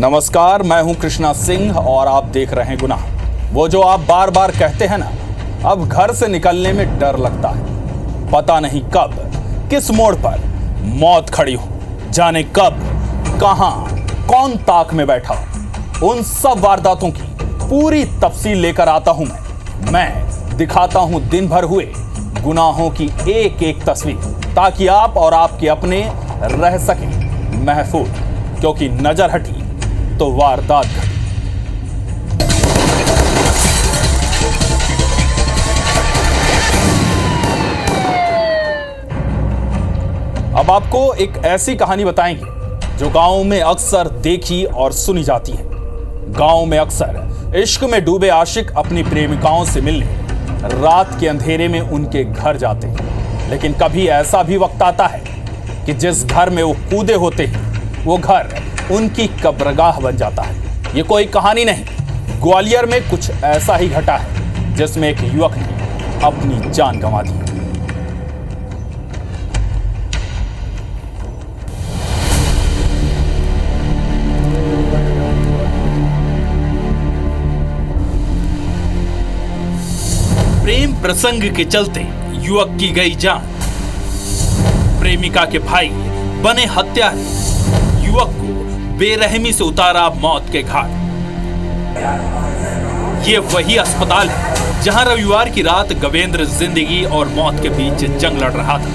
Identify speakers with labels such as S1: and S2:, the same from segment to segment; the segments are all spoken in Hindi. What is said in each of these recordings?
S1: नमस्कार, मैं हूं कृष्णा सिंह और आप देख रहे हैं गुनाह। वो जो आप बार बार कहते हैं ना, अब घर से निकलने में डर लगता है। पता नहीं कब किस मोड़ पर मौत खड़ी हो, जाने कब कहां कौन ताक में बैठा हो। उन सब वारदातों की पूरी तफसील लेकर आता हूं मैं दिखाता हूं दिन भर हुए गुनाहों की एक एक तस्वीर, ताकि आप और आपके अपने रह सकें महफूज, क्योंकि नजर हटी तो वारदात घटी। अब आपको एक ऐसी कहानी बताएंगे जो गांव में अक्सर देखी और सुनी जाती है। गांव में अक्सर इश्क में डूबे आशिक अपनी प्रेमिकाओं से मिलने रात के अंधेरे में उनके घर जाते हैं, लेकिन कभी ऐसा भी वक्त आता है कि जिस घर में वो कूदे होते हैं वो घर उनकी कब्रगाह बन जाता है। ये कोई कहानी नहीं, ग्वालियर में कुछ ऐसा ही घटा है जिसमें एक युवक ने अपनी जान गंवा दी। प्रेम प्रसंग के चलते युवक की गई जान। प्रेमिका के भाई बने हत्यारे, युवक को बेरहमी से उतारा मौत के घाट। ये वही अस्पताल है जहां रविवार की रात गवेंद्र जिंदगी और मौत के बीच जंग लड़ रहा था।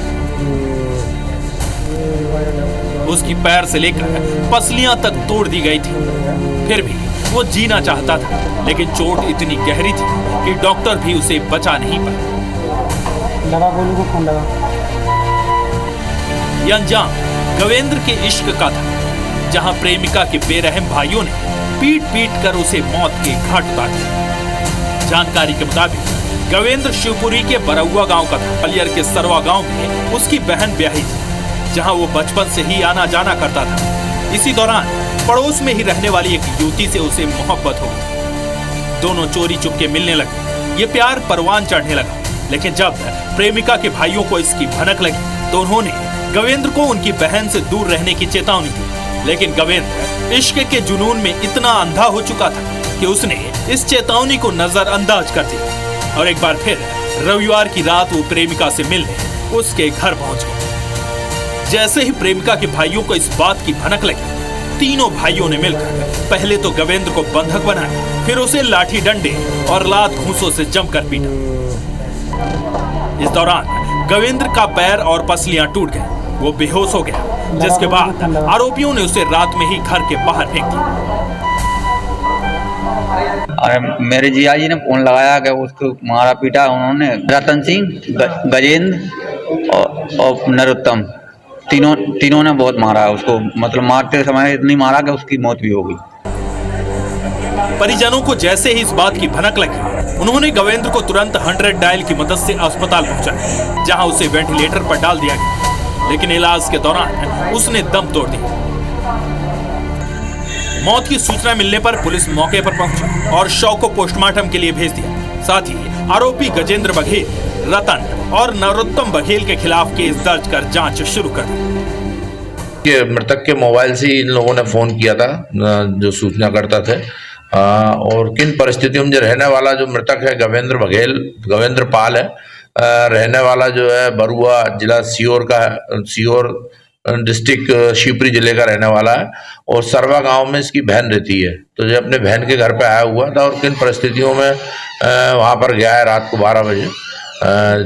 S1: उसकी पैर से लेकर पसलियां तक तोड़ दी गई थी, फिर भी वो जीना चाहता था, लेकिन चोट इतनी गहरी थी कि डॉक्टर भी उसे बचा नहीं पाए। यह अंजाम गवेंद्र के इश्क का था, जहां प्रेमिका के बेरहम भाइयों ने पीट पीट कर उसे मौत के घाट उतार दिया। जानकारी के मुताबिक गवेंद्र शिवपुरी के बरौआ गांव का था। ग्वालियर के सरवा गांव में उसकी बहन ब्याही थी, जहां वो बचपन से ही आना जाना करता था। इसी दौरान पड़ोस में ही रहने वाली एक युवती से उसे मोहब्बत हो गई। दोनों चोरी चुपके मिलने लगे। ये प्यार परवान चढ़ने लगा, लेकिन जब प्रेमिका के भाइयों को इसकी भनक लगी तो उन्होंने गवेंद्र को उनकी बहन से दूर रहने की चेतावनी दी। लेकिन गवेंद्र इश्क के जुनून में इतना अंधा हो चुका था कि उसने इस चेतावनी को नजरअंदाज कर दिया और एक बार फिर रविवार की रात वो प्रेमिका से मिलने उसके घर पहुंच गया। जैसे ही प्रेमिका के भाइयों को इस बात की भनक लगी, तीनों भाइयों ने मिलकर पहले तो गवेंद्र को बंधक बनाया, फिर उसे लाठी डंडे और लात घूंसों से जमकर पीटा। इस दौरान गवेंद्र का पैर और पसलियां टूट गई, वो बेहोश हो गया, जिसके बाद आरोपियों ने उसे रात में ही घर के बाहर फेंक दिया।
S2: अरे मेरे जिया जी ने फोन लगाया कि उसको मारा पीटा उन्होंने। रतन सिंह, गजेंद्र और नरोत्तम, तीनों ने बहुत मारा है उसको। मतलब मारते समय इतनी मारा कि उसकी मौत भी हो गई।
S1: परिजनों को जैसे ही इस बात की भनक लगी, उन्होंने गवेंद्र को तुरंत 100 डायल की मदद से अस्पताल पहुंचाया, जहां उसे वेंटिलेटर पर डाल दिया गया। लेकिन इलाज के दौरान उसने दम तोड़ दिया। मौत की सूचना मिलने पर पुलिस मौके पर पहुंची और शव को पोस्टमार्टम के लिए भेज दिया। साथ ही आरोपी गजेंद्र बघेल, रतन और नरोत्तम बघेल के खिलाफ केस दर्ज कर जांच शुरू कर दी।
S3: मृतक के मोबाइल से इन लोगों ने फोन किया था, जो सूचना करता थे, और किन परिस्थितियों में रहने वाला जो मृतक है गवेंद्र पाल है, रहने वाला जो है बरुआ जिला सीहोर का है, सीहोर डिस्ट्रिक्ट शिवपुरी जिले का रहने वाला है, और सरवा गांव में इसकी बहन रहती है। तो जो अपने बहन के घर पे आया हुआ था और किन परिस्थितियों में वहां पर गया है रात को 12 बजे,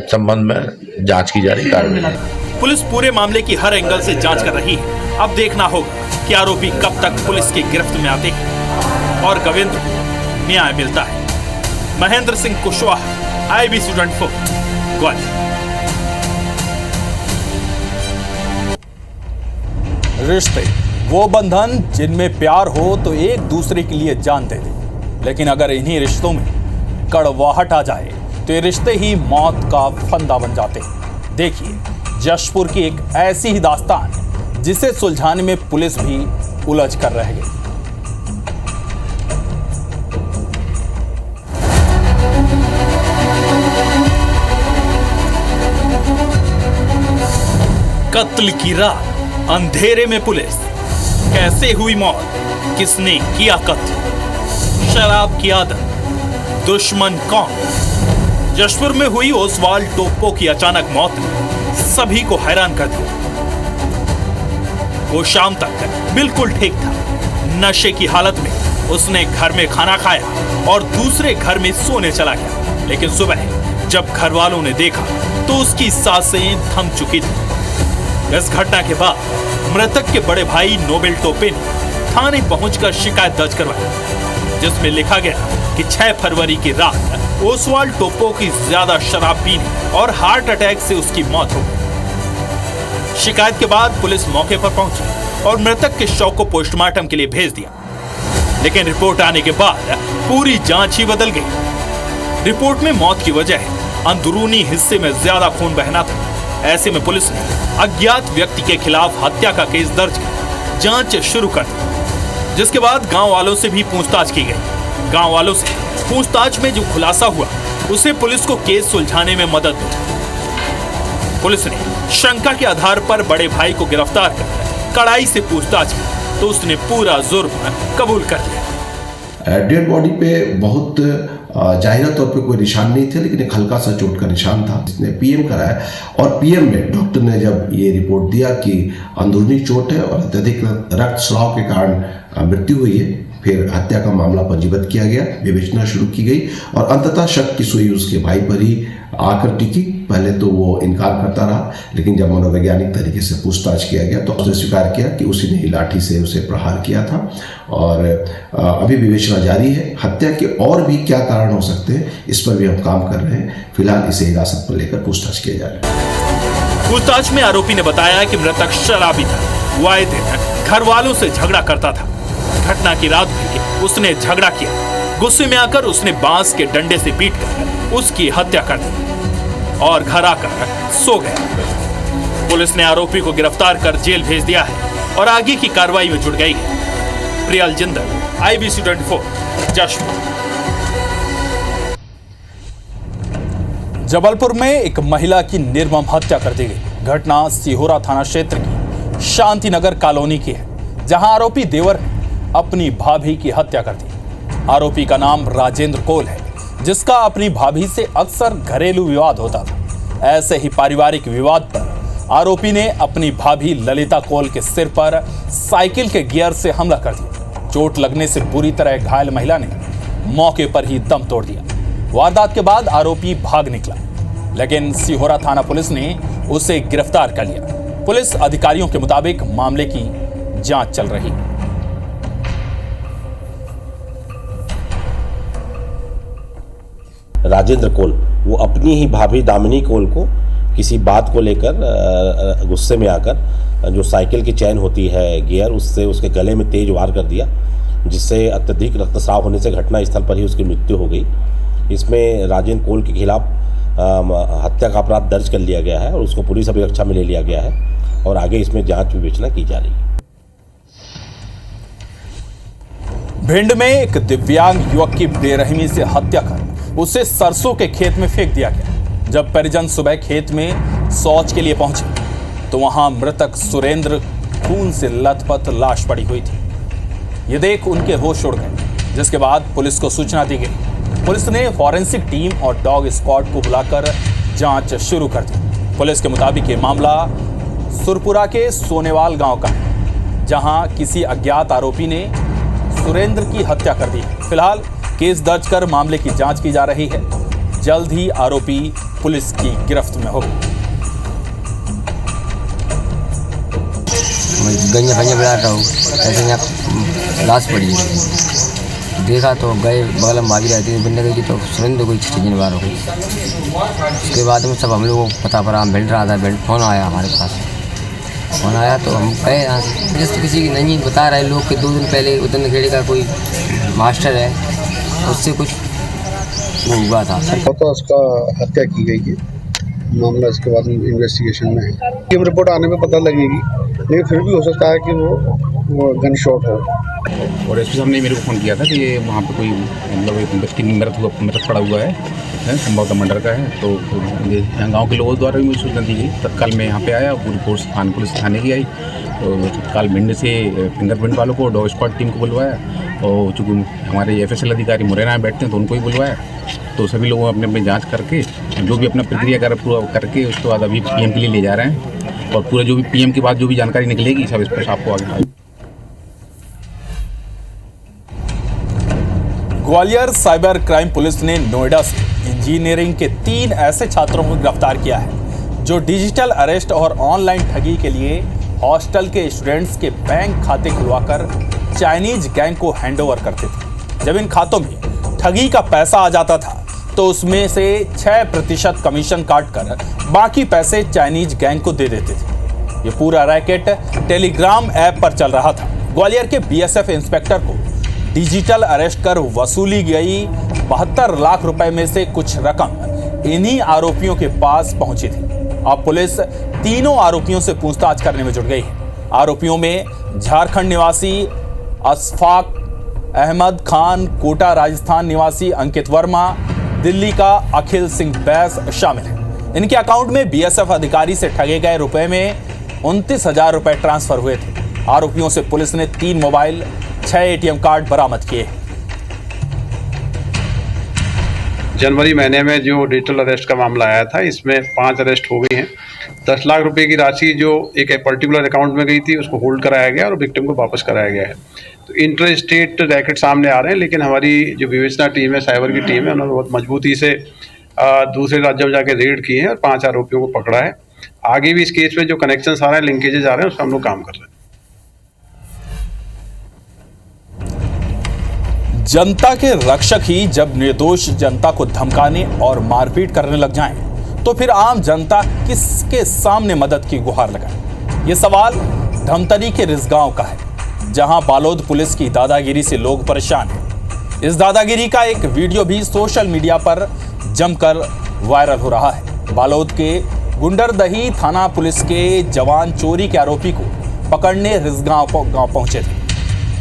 S3: संबंध में जांच की जा रही कार्रवाई।
S1: पुलिस पूरे मामले की हर एंगल से जांच कर रही है। अब देखना होगा कि आरोपी कब तक पुलिस की गिरफ्त में आते हैं और गवेंद्र को न्याय मिलता है। महेंद्र सिंह कुशवाहा, IBC 24, ग्वालियर। रिश्ते वो बंधन जिनमें प्यार हो तो एक दूसरे के लिए जान दे दे, लेकिन अगर इन्हीं रिश्तों में कड़वाहट आ जाए तो ये रिश्ते ही मौत का फंदा बन जाते हैं। देखिए जशपुर की एक ऐसी ही दास्तान जिसे सुलझाने में पुलिस भी उलझ कर रह गई। कत्ल की रात, अंधेरे में पुलिस, कैसे हुई मौत, किसने किया कत्ल, शराब की आदत, दुश्मन कौन। जशपुर में हुई ओसवाल टोप्पो की अचानक मौत ने सभी को हैरान कर दिया। वो शाम तक बिल्कुल ठीक था। नशे की हालत में उसने घर में खाना खाया और दूसरे घर में सोने चला गया, लेकिन सुबह जब घर वालों ने देखा तो उसकी सांसें थम चुकी थी। इस घटना के बाद मृतक के बड़े भाई नोबेल टोप्पे ने थाने पहुंचकर शिकायत दर्ज करवाई, जिसमें लिखा गया कि 6 फरवरी की रात ओसवाल टोप्पो की ज्यादा शराब पीने और हार्ट अटैक से उसकी मौत हो गई। शिकायत के बाद पुलिस मौके पर पहुंची और मृतक के शव को पोस्टमार्टम के लिए भेज दिया, लेकिन रिपोर्ट आने के बाद पूरी जांच ही बदल गई। रिपोर्ट में मौत की वजह अंदरूनी हिस्से में ज्यादा खून बहना था। ऐसे में पुलिस ने अज्ञात व्यक्ति के खिलाफ हत्या का केस दर्ज कर जांच शुरू कर दी, जिसके बाद गांव वालों से भी पूछताछ की गई। गांव वालों से पूछताछ में जो खुलासा हुआ उसे पुलिस को केस सुलझाने में मदद मिली। पुलिस ने शंका के आधार पर बड़े भाई को गिरफ्तार कर कड़ाई से पूछताछ की तो उसने पूरा जुर्म कबूल कर लिया।
S4: डेड बॉडी पे बहुत जाहिरा तौर पे कोई निशान नहीं थे, लेकिन एक हल्का सा चोट का निशान था। इसने पीएम कराया और पीएम में डॉक्टर ने जब ये रिपोर्ट दिया कि अंदरूनी चोट है और अत्यधिक रक्तस्राव के कारण मृत्यु हुई है, फिर हत्या का मामला पंजीबद्ध किया गया, विवेचना शुरू की गई और अंततः शक की सुई उसके भाई पर ही आकर टिकी। पहले तो वो इनकार करता रहा, लेकिन जब मनोवैज्ञानिक तरीके से पूछताछ किया गया तो उसने स्वीकार किया कि उसी ने ही लाठी से उसे प्रहार किया था। और अभी विवेचना जारी है। हत्या के और भी क्या कारण हो सकते हैं, इस पर भी हम काम कर रहे हैं। फिलहाल इसे हिरासत में लेकर पूछताछ किए जा रहे हैं।
S1: पूछताछ में आरोपी ने बताया कि मृतक शराबी था, वो आए दिन घर वालों से झगड़ा करता था। घटना की रात भी उसने झगड़ा किया। गुस्से में आकर उसने बांस के डंडे से पीटकर उसकी हत्या कर दी और घर आकर सो गया। पुलिस ने आरोपी को गिरफ्तार कर जेल भेज दिया है और आगे की कार्रवाई में जुट गई है। प्रियल जिंदल, IBC 24, जशपुर। जबलपुर में एक महिला की निर्मम हत्या कर दी गई। घटना सिहोरा थाना क्षेत्र की शांतिनगर कॉलोनी की है, जहां आरोपी देवर ने अपनी भाभी की हत्या कर दी। आरोपी का नाम राजेंद्र कोल है, जिसका अपनी भाभी से अक्सर घरेलू विवाद होता था। ऐसे ही पारिवारिक विवाद पर आरोपी ने अपनी भाभी ललिता कोल के सिर पर साइकिल के गियर से हमला कर दिया। चोट लगने से बुरी तरह घायल महिला ने मौके पर ही दम तोड़ दिया। वारदात के बाद आरोपी भाग निकला, लेकिन सिहोरा थाना पुलिस ने उसे गिरफ्तार कर लिया। पुलिस अधिकारियों के मुताबिक मामले की जांच चल रही है।
S5: राजेंद्र कोल वो अपनी ही भाभी दामिनी कोल को किसी बात को लेकर गुस्से में आकर जो साइकिल की चैन होती है गियर, उससे उसके गले में तेज वार कर दिया, जिससे अत्यधिक रक्तस्राव होने से घटनास्थल पर ही उसकी मृत्यु हो गई। इसमें राजेंद्र कोल के खिलाफ हत्या का अपराध दर्ज कर लिया गया है और उसको पुलिस अभिरक्षा में ले लिया गया है और आगे इसमें जांच विवेचना की जा रही है।
S1: भिंड में एक दिव्यांग युवक की बेरहमी से हत्या कर उसे सरसों के खेत में फेंक दिया गया। जब परिजन सुबह खेत में शौच के लिए पहुंचे तो वहां मृतक सुरेंद्र खून से लथपथ लाश पड़ी हुई थी। ये देख उनके होश उड़ गए, जिसके बाद पुलिस को सूचना दी गई। पुलिस ने फॉरेंसिक टीम और डॉग स्क्वाड को बुलाकर जांच शुरू कर दी। पुलिस के मुताबिक ये मामला सुरपुरा के सोनेवाल गांव का है, जहां किसी अज्ञात आरोपी ने सुरेंद्र की हत्या कर दी है। फिलहाल केस दर्ज कर मामले की जांच की जा रही है। जल्द ही आरोपी पुलिस की गिरफ्त में होगा।
S6: गंजा फंजा बजा रहा हूँ, ऐसे यहाँ लाश पड़ी है। देखा तो गए बगल में भाभी रहती थी, बिन्ने गई तो सुरेंद्र कोई चीज़ बार हो गई। उसके बाद में सब हम लोगों को पता पड़ा, हम भिंड रहा था, भिंड फोन आया हमारे पास। फोन आया तो हम गए यहाँ से। जिस किसी की नहीं बता रहे लोग कि 2 दिन पहले उदन खेड़े का कोई मास्टर है, उससे कुछ वो हुआ था।
S7: तो उसका हत्या की गई है, मामला इसके बाद इन्वेस्टिगेशन में है। रिपोर्ट आने में पता लगेगी, लेकिन फिर भी हो सकता है कि वो गन शॉट हो।
S8: और एसपी साहब ने मेरे को फ़ोन किया था कि ये वहाँ पे कोई मतलब एक व्यक्ति मृत पड़ा हुआ है संभवतः मर्डर का है। तो ये गाँव के लोगों द्वारा भी मुझे सूचना दी गई। तत्काल मैं यहाँ पे आया, पूरी फोर्स पुलिस थाने की आई। तो तत्काल भिंड से फिंगरप्रिंट वालों को, डॉग स्क्वाड टीम को बुलवाया और चूँकि हमारे FSL अधिकारी मुरैना में बैठते हैं तो उनको ही बुलवाया। तो सभी लोगों अपने अपने जाँच करके जो भी अपना प्रक्रिया पूरा करके उसके बाद अभी PM के लिए ले जा रहे हैं। और पूरा जो भी PM के बाद जो भी जानकारी निकलेगी सब इस पर आपको आगे।
S1: ग्वालियर साइबर क्राइम पुलिस ने नोएडा से इंजीनियरिंग के 3 ऐसे छात्रों को गिरफ्तार किया है जो डिजिटल अरेस्ट और ऑनलाइन ठगी के लिए हॉस्टल के स्टूडेंट्स के बैंक खाते खुलवाकर चाइनीज गैंग को हैंडओवर करते थे। जब इन खातों में ठगी का पैसा आ जाता था तो उसमें से 6% कमीशन काटकर बाकी पैसे चाइनीज गैंग को दे देते थे। ये पूरा रैकेट टेलीग्राम ऐप पर चल रहा था। ग्वालियर के BSF इंस्पेक्टर को डिजिटल अरेस्ट कर वसूली गई 72 लाख रुपए में से कुछ रकम इन्हीं आरोपियों के पास पहुंची थी। अब पुलिस तीनों आरोपियों से पूछताछ करने में जुट गई है। आरोपियों में झारखंड निवासी अशफाक अहमद खान, कोटा राजस्थान निवासी अंकित वर्मा, दिल्ली का अखिल सिंह बैस शामिल है। इनके अकाउंट में BSF अधिकारी से ठगे गए रुपए में 29,000 रुपए ट्रांसफर हुए थे। आरोपियों से पुलिस ने 3 मोबाइल, 6 ATM कार्ड बरामद किए।
S7: जनवरी महीने में जो डिजिटल अरेस्ट का मामला आया था, इसमें 5 अरेस्ट हो गई हैं। 10 लाख रुपए की राशि जो एक पर्टिकुलर अकाउंट में गई थी उसको होल्ड कराया गया और विक्टिम को वापस कराया गया है। तो इंटर स्टेट रैकेट सामने आ रहे हैं, लेकिन हमारी जो विवेचना टीम है, साइबर की टीम है, उन्होंने बहुत मजबूती से दूसरे राज्यों में जाके रेड किए हैं और 5 आरोपियों को पकड़ा है। आगे भी इस केस में जो कनेक्शन आ रहे हैं, लिंकेजेस आ रहे हैं, उस पर हम लोग काम कर रहे हैं।
S1: जनता के रक्षक ही जब निर्दोष जनता को धमकाने और मारपीट करने लग जाएं, तो फिर आम जनता किसके सामने मदद की गुहार लगाए? ये सवाल धमतरी के रिसगांव का है, जहां बालोद पुलिस की दादागिरी से लोग परेशान हैं। इस दादागिरी का एक वीडियो भी सोशल मीडिया पर जमकर वायरल हो रहा है। बालोद के गुंडरदही थाना पुलिस के जवान चोरी के आरोपी को पकड़ने रिसगांव पहुंचे थे।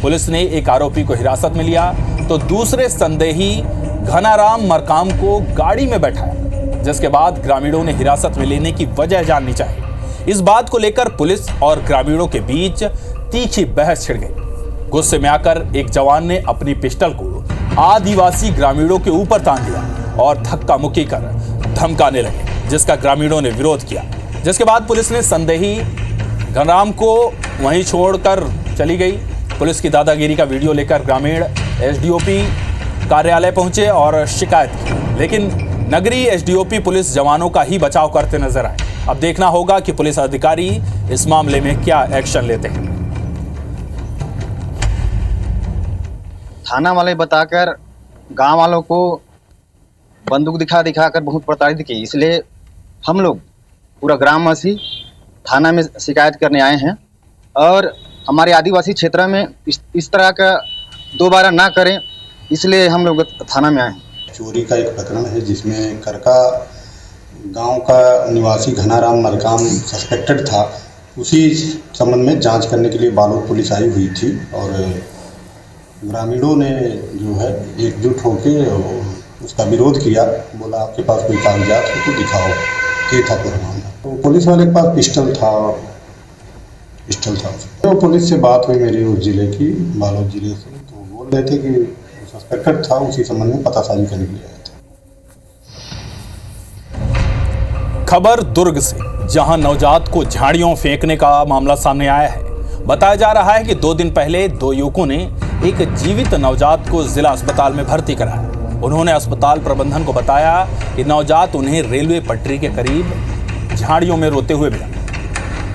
S1: पुलिस ने एक आरोपी को हिरासत में लिया तो दूसरे संदेही घनाराम मरकाम को गाड़ी में बैठाया, जिसके बाद ग्रामीणों ने हिरासत में लेने की वजह जाननी चाहिए। इस बात को लेकर पुलिस और ग्रामीणों के बीच तीखी बहस छिड़ गई। गुस्से में आकर एक जवान ने अपनी पिस्टल को आदिवासी ग्रामीणों के ऊपर तान दिया और धक्का मुक्की कर धमकाने लगे, जिसका ग्रामीणों ने विरोध किया। जिसके बाद पुलिस ने संदेही घनराम को वहीं छोड़कर चली गई। पुलिस की दादागिरी का वीडियो लेकर ग्रामीण SDOP कार्यालय पहुंचे और शिकायत की, लेकिन नगरीय SDOP पुलिस जवानों का ही बचाव करते नजर आए। अब देखना होगा कि पुलिस अधिकारी इस मामले में क्या एक्शन लेते हैं।
S9: थाना वाले बताकर गांव वालों को बंदूक दिखाकर बहुत प्रताड़ित की, इसलिए हम लोग पूरा ग्रामवासी थाना में शिकायत करने आए हैं और हमारे आदिवासी क्षेत्र में इस तरह का दोबारा ना करें, इसलिए हम लोग थाना में आए हैं।
S10: चोरी का एक प्रकरण है जिसमें करका गांव का निवासी घनाराम मरकाम सस्पेक्टेड था। उसी संबंध में जांच करने के लिए बालोद पुलिस आई हुई थी और ग्रामीणों ने जो है एकजुट होकर उसका विरोध किया। बोला आपके पास कोई कागजात हो तो दिखाओ। ये था पूरा मामला। तो पुलिस वाले के पास पिस्टल था। तो पुलिस से बात हुई मेरी उस जिले की, बालोद जिले से, तो बोल रहे थे कि सस्पेक्टेड था, उसी संबंध में पतासाजी करने के लिए आए थे।
S1: खबर दुर्ग से, जहां नवजात को झाड़ियों फेंकने का मामला सामने आया है। बताया जा रहा है कि 2 दिन पहले 2 युवकों ने एक जीवित नवजात को जिला अस्पताल में भर्ती कराया। उन्होंने अस्पताल प्रबंधन को बताया कि नवजात उन्हें रेलवे पटरी के करीब झाड़ियों में रोते हुए मिला।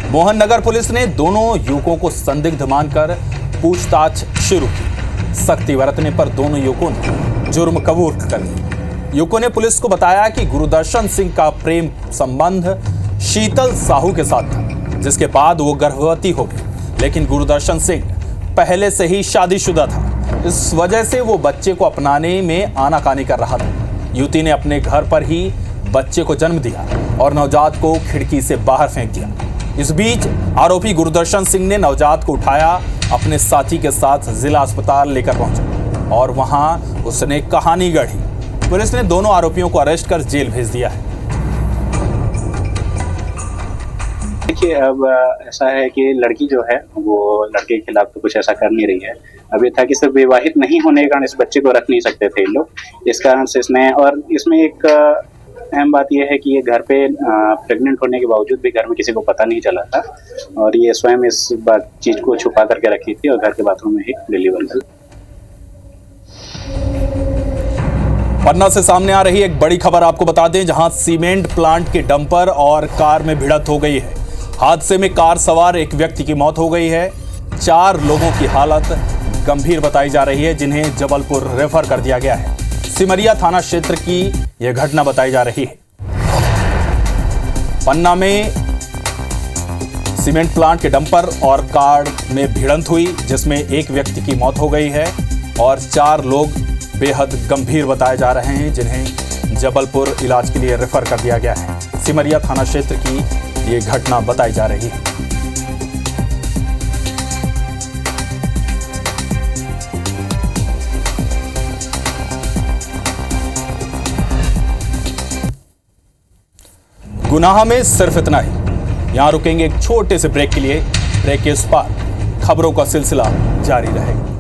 S1: मोहन नगर पुलिस ने दोनों युवकों को संदिग्ध मानकर पूछताछ शुरू की। सख्ती बरतने पर दोनों युवकों ने जुर्म कबूल कर लिया। युवकों ने पुलिस को बताया कि गुरुदर्शन सिंह का प्रेम संबंध शीतल साहू के साथ था, जिसके बाद वो गर्भवती हो गई। लेकिन गुरुदर्शन सिंह पहले से ही शादीशुदा था, इस वजह से वो बच्चे को अपनाने में आनाकानी कर रहा था। युवती ने अपने घर पर ही बच्चे को जन्म दिया और नवजात को खिड़की से बाहर फेंक दिया। इस बीच आरोपी गुरुदर्शन सिंह ने नवजात को उठाया अपने साथी के साथ जिला अस्पताल लेकर पहुंचा और वहां उसने कहानी गढ़ी। पुलिस ने दोनों आरोपियों को अरेस्ट कर जेल भेज दिया है।
S11: देखिए, अब ऐसा है कि लड़की जो है वो लड़के के खिलाफ तो कुछ ऐसा कर नहीं रही है। अभी था कि सिर्फ विवाहित नहीं होने के कारण इस बच्चे को रख नहीं सकते थे लोग, इस कारण से इसने, और इसमें एक अहम बात यह है कि ये घर पे प्रेग्नेंट होने के बावजूद भी घर में किसी को पता नहीं चला था और ये स्वयं इस बात चीज को छुपा करके रखी थी और घर के बाथरूम में ही डिलीवर कर।
S1: पन्ना से सामने आ रही एक बड़ी खबर आपको बता दें, जहां सीमेंट प्लांट के डंपर और कार में भिड़ंत हो गई है। हादसे में कार सवार एक व्यक्ति की मौत हो गई है। 4 लोगों की हालत गंभीर बताई जा रही है, जिन्हें जबलपुर रेफर कर दिया गया है। सिमरिया थाना क्षेत्र की यह घटना बताई जा रही है। पन्ना में सीमेंट प्लांट के डंपर और कार में भिड़ंत हुई, जिसमें एक व्यक्ति की मौत हो गई है और 4 लोग बेहद गंभीर बताए जा रहे हैं, जिन्हें जबलपुर इलाज के लिए रेफर कर दिया गया है। सिमरिया थाना क्षेत्र की ये घटना बताई जा रही है। गुनाह में सिर्फ इतना ही। यहां रुकेंगे एक छोटे से ब्रेक के लिए। ब्रेक के इस पार खबरों का सिलसिला जारी रहेगा।